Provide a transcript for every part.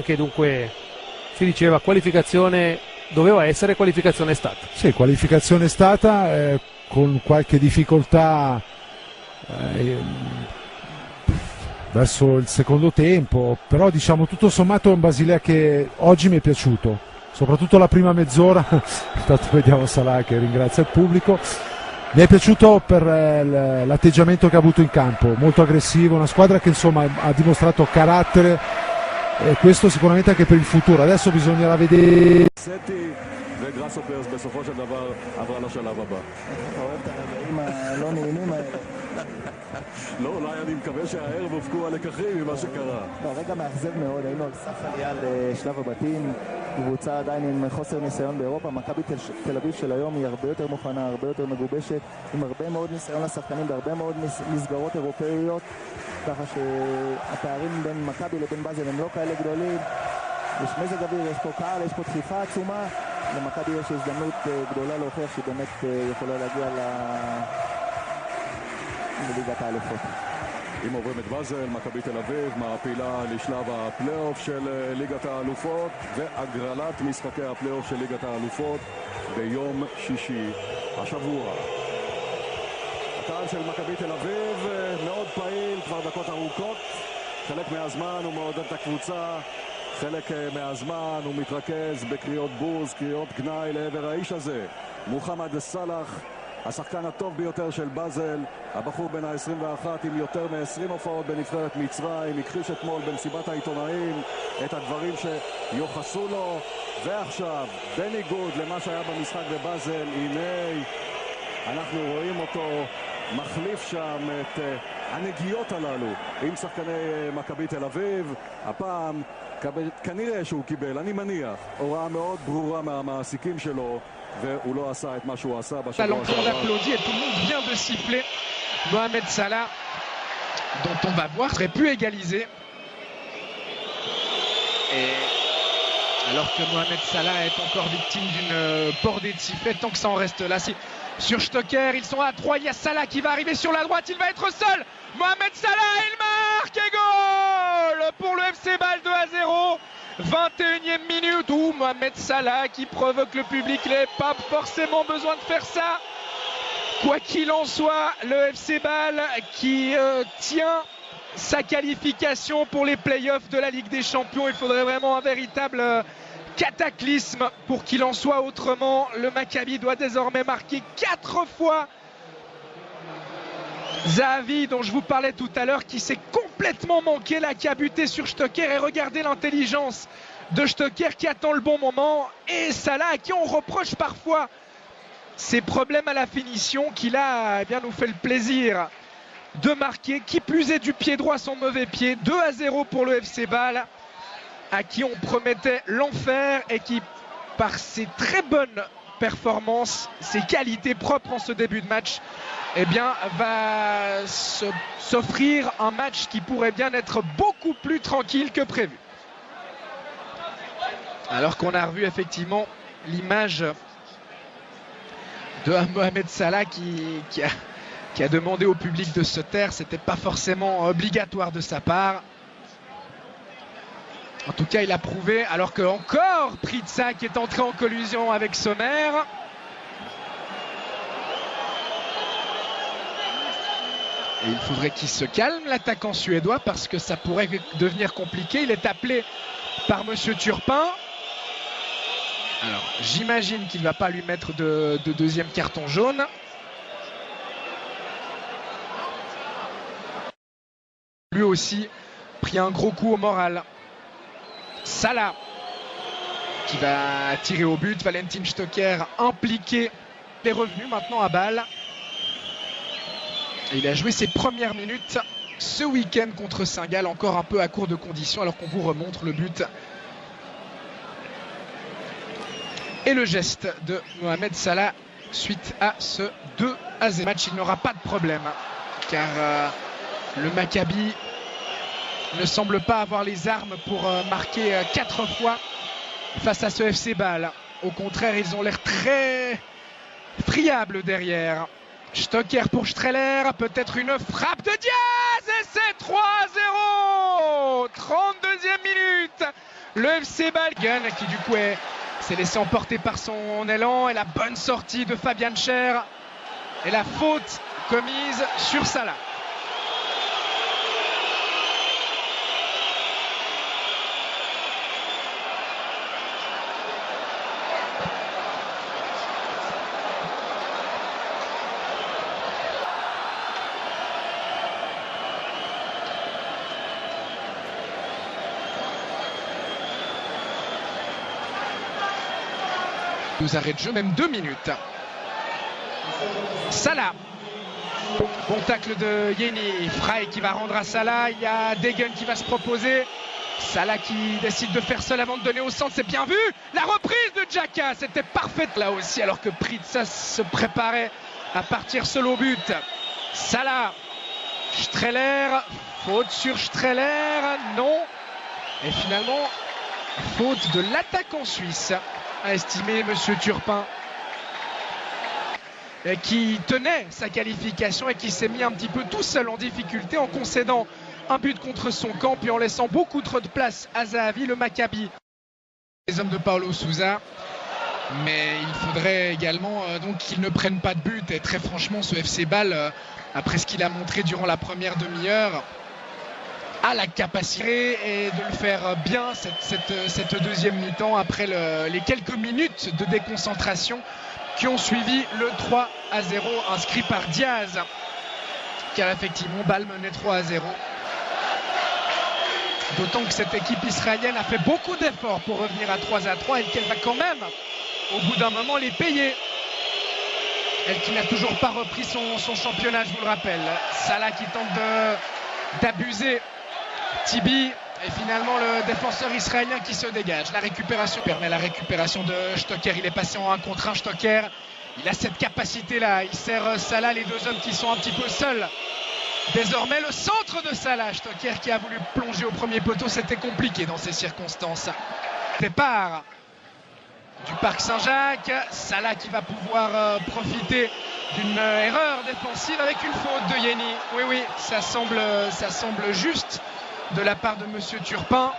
che dunque si diceva qualificazione doveva essere, qualificazione è stata. Sì, qualificazione è stata con qualche difficoltà verso il secondo tempo, però diciamo tutto sommato è un Basilea che oggi mi è piaciuto, soprattutto la prima mezz'ora. Intanto vediamo Salah che ringrazia il pubblico. Mi è piaciuto per l'atteggiamento che ha avuto in campo, molto aggressivo, una squadra che insomma ha dimostrato carattere, e questo sicuramente anche per il futuro. Adesso bisognerà vedere. וגראסהופרס בסופו של דבר עברה לשלב הבא. אתה אוהב את הרגעים הלא נעימים האלה. לא, אולי אני מקווה שהערב הופקו הלקחים ממה שקרה. רגע מאכזב מאוד, היינו על סף עלייה לשלב הבתים, קבוצה עדיין עם חוסר ניסיון באירופה. מכבי תל אביב של היום היא הרבה יותר מוכנה, הרבה יותר מגובשת, עם הרבה מאוד ניסיון לשחקנים בהרבה מאוד מסגרות אירופאיות, ככה שהפערים בין מכבי לבין באזל הם לא כאלה גדולים. יש מזג אוויר, יש פה קהל, יש פה דחיפה עצומה. למכבי יש הזדמנות גדולה להוכיח שהיא באמת יכולה להגיע לליגת האלופות. אם עוברים את באזל, מכבי תל אביב מעפילה לשלב הפלייאוף של ליגת האלופות והגרלת משחקי הפלייאוף של ליגת האלופות ביום שישי השבוע. הקהל של מכבי תל אביב מאוד פעיל כבר דקות ארוכות, חלק מהזמן הוא מעודד את הקבוצה, חלק מהזמן הוא מתרכז בקריאות בוז, קריאות גנאי לעבר האיש הזה, מוחמד סלאח, השחקן הטוב ביותר של באזל, הבחור בן ה-21 עם יותר מ-20 הופעות בנבחרת מצרים, הכחיש אתמול במסיבת העיתונאים את הדברים שיוחסו לו, ועכשיו בניגוד למה שהיה במשחק בבאזל, הנה אנחנו רואים אותו מחליף שם את הנגיעות הללו עם שחקני מכבי תל אביב. הפעם כנראה שהוא קיבל, אני מניח, הוראה מאוד ברורה מהמעסיקים שלו, והוא לא עשה את מה שהוא עשה בשבוע L'entour d'applaudir et tout le monde vient de siffler. Mohamed Salah, dont on va voir, aurait pu égaliser. Et alors que Mohamed Salah est encore victime d'une bordée de sifflets, tant que ça en reste là, sur Stocker, ils sont à 3, il y a Salah qui va arriver sur la droite, il va être seul. Mohamed Salah, il marque et goal pour le FC Bâle 2-0. 21e minute où Mohamed Salah qui provoque le public, il n'avait pas forcément besoin de faire ça. Quoi qu'il en soit, le FC Bâle qui tient sa qualification pour les playoffs de la Ligue des Champions. Il faudrait vraiment un véritable cataclysme pour qu'il en soit autrement. Le Maccabi doit désormais marquer 4 fois. Zahavi, dont je vous parlais tout à l'heure, qui s'est complètement manqué là, qui a buté sur Stocker, et regardez l'intelligence de Stocker qui attend le bon moment, et Salah à qui on reproche parfois ses problèmes à la finition, qui là eh bien, nous fait le plaisir de marquer, qui plus est du pied droit son mauvais pied. 2-0 pour le FC Bâle, à qui on promettait l'enfer et qui, par ses très bonnes performances, ses qualités propres en ce début de match, eh bien, va s'offrir un match qui pourrait bien être beaucoup plus tranquille que prévu. Alors qu'on a revu effectivement l'image de Mohamed Salah qui a demandé au public de se taire. C'était pas forcément obligatoire de sa part. En tout cas, il a prouvé, alors que encore Pritsa qui est entré en collision avec Sommer. Et il faudrait qu'il se calme, l'attaquant suédois, parce que ça pourrait devenir compliqué. Il est appelé par Monsieur Turpin. Alors, j'imagine qu'il ne va pas lui mettre de deuxième carton jaune. Lui aussi pris un gros coup au moral. Salah qui va tirer au but. Valentin Stocker impliqué. Il est revenu maintenant à Bâle. Et il a joué ses premières minutes ce week-end contre Saint-Gall, encore un peu à court de conditions, alors qu'on vous remontre le but. Et le geste de Mohamed Salah suite à ce 2-0 match. Il n'aura pas de problème, car le Maccabi ne semble pas avoir les armes pour marquer 4 fois face à ce FC Bâle. Au contraire, ils ont l'air très friables derrière. Stocker pour Streller, peut-être une frappe de Diaz, et c'est 3-0. 32e minute, Le FC Bâle qui du coup s'est laissé emporter par son élan et la bonne sortie de Fabian Schär et la faute commise sur Salah. Nous arrête de jeu, même 2 minutes. Salah. Bon tacle de Yeni. Frey qui va rendre à Salah. Il y a Degen qui va se proposer. Salah qui décide de faire seul avant de donner au centre. C'est bien vu. La reprise de Xhaka. C'était parfaite là aussi, alors que Pritsas se préparait à partir seul au but. Salah. Streller. Faute sur Streller. Non. Et finalement, faute de l'attaquant suisse, a estimé Monsieur Turpin, qui tenait sa qualification et qui s'est mis un petit peu tout seul en difficulté en concédant un but contre son camp puis en laissant beaucoup trop de place à Zahavi, le Maccabi. Les hommes de Paulo Sousa, mais il faudrait également donc qu'ils ne prennent pas de but. Et très franchement, ce FC Bâle, après ce qu'il a montré durant la première demi-heure, a la capacité et de le faire bien cette deuxième mi-temps après les quelques minutes de déconcentration qui ont suivi le 3-0 inscrit par Diaz, car effectivement Bâle menait 3-0. D'autant que cette équipe israélienne a fait beaucoup d'efforts pour revenir à 3-3 et qu'elle va quand même au bout d'un moment les payer. Elle qui n'a toujours pas repris son championnat, je vous le rappelle. Salah qui tente d'abuser Tibi, et finalement le défenseur israélien qui se dégage. La récupération permet la récupération de Stocker. Il est passé en 1 contre 1. Stocker, il a cette capacité là. Il sert Salah, les deux hommes qui sont un petit peu seuls. Désormais le centre de Salah. Stocker qui a voulu plonger au premier poteau. C'était compliqué dans ces circonstances. Départ du Parc Saint-Jacques. Salah qui va pouvoir profiter d'une erreur défensive avec une faute de Yeni. Oui, ça semble juste de la part de Monsieur Turpin.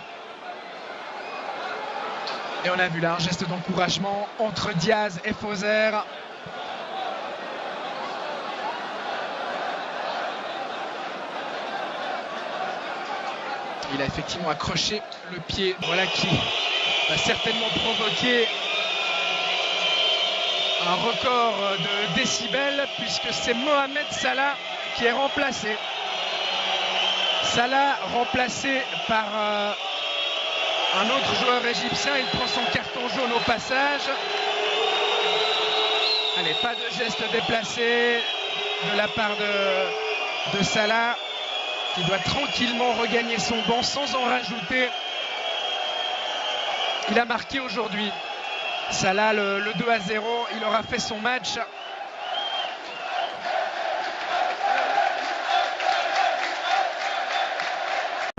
Et on a vu là un geste d'encouragement entre Diaz et Fauser. Il a effectivement accroché le pied, voilà, qui va certainement provoquer un record de décibels, puisque c'est Mohamed Salah qui est remplacé. Salah remplacé par un autre joueur égyptien. Il prend son carton jaune au passage. Allez, pas de geste déplacé de la part de Salah, qui doit tranquillement regagner son banc sans en rajouter. Il a marqué aujourd'hui. Salah, le 2-0, il aura fait son match.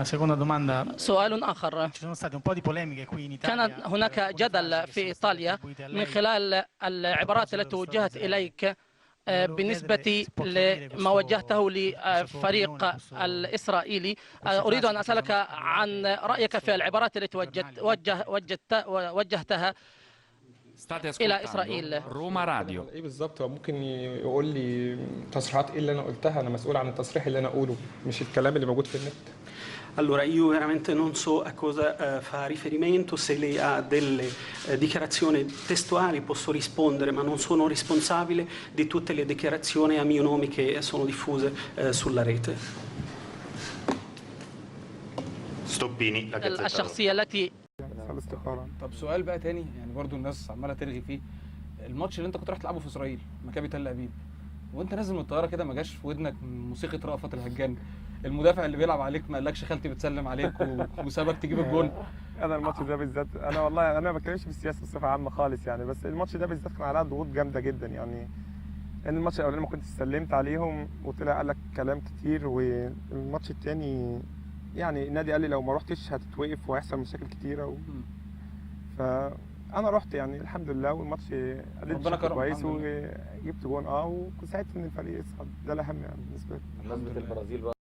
Seconda domanda. سؤال آخر. Ci sono state un po' di polemiche qui in كان Italia. هناك جدل في إيطاليا من خلال العبارات التي وجهت إليك بالنسبة لما وجهته لفريق الإسرائيلي. أريد أن أسألك عن رأيك في العبارات التي وجهتها إلى إسرائيل. روما راديو. ايه بالظبط؟ هو ممكن يقول لي تصريحات ايه اللي انا قلتها؟ انا مسؤول عن التصريح اللي انا اقوله، مش الكلام اللي موجود في النت. Allora, io veramente non so a cosa fa riferimento. Se lei ha delle dichiarazioni testuali posso rispondere, ma non sono responsabile di tutte le dichiarazioni a mio nome che sono diffuse sulla rete. Stoppini, la Gazzetta. الشخصية التي طب سؤال بقى تاني، يعني برضو الناس عماله ترغي فيه. الماتش اللي انت كنت رايح تلعبه في اسرائيل، مكابي تل ابيب، وانت نازل من الطياره كده ما جاش في ودنك موسيقى رأفت الهجان؟ المدافع اللي بيلعب عليك ما قالكش خالتي بتسلم عليك وسابك تجيب الجول؟ انا الماتش ده بالذات، انا والله انا ما بتكلمش في السياسه بصفه عامه خالص يعني، بس الماتش ده بالذات كان عليها ضغوط جامده جدا يعني. لان الماتش الاولاني ما كنت سلمت عليهم وطلع قال لك كلام كتير، والماتش الثاني يعني النادي قال لي لو ما رحتش هتتوقف وهيحصل مشاكل كتيره فانا رحت يعني الحمد لله، والماتش اديت كويس وجبت جون وساعدت ان الفريق يصعد. ده الاهم يعني بالنسبه لي. بمناسبه البرازيل بقى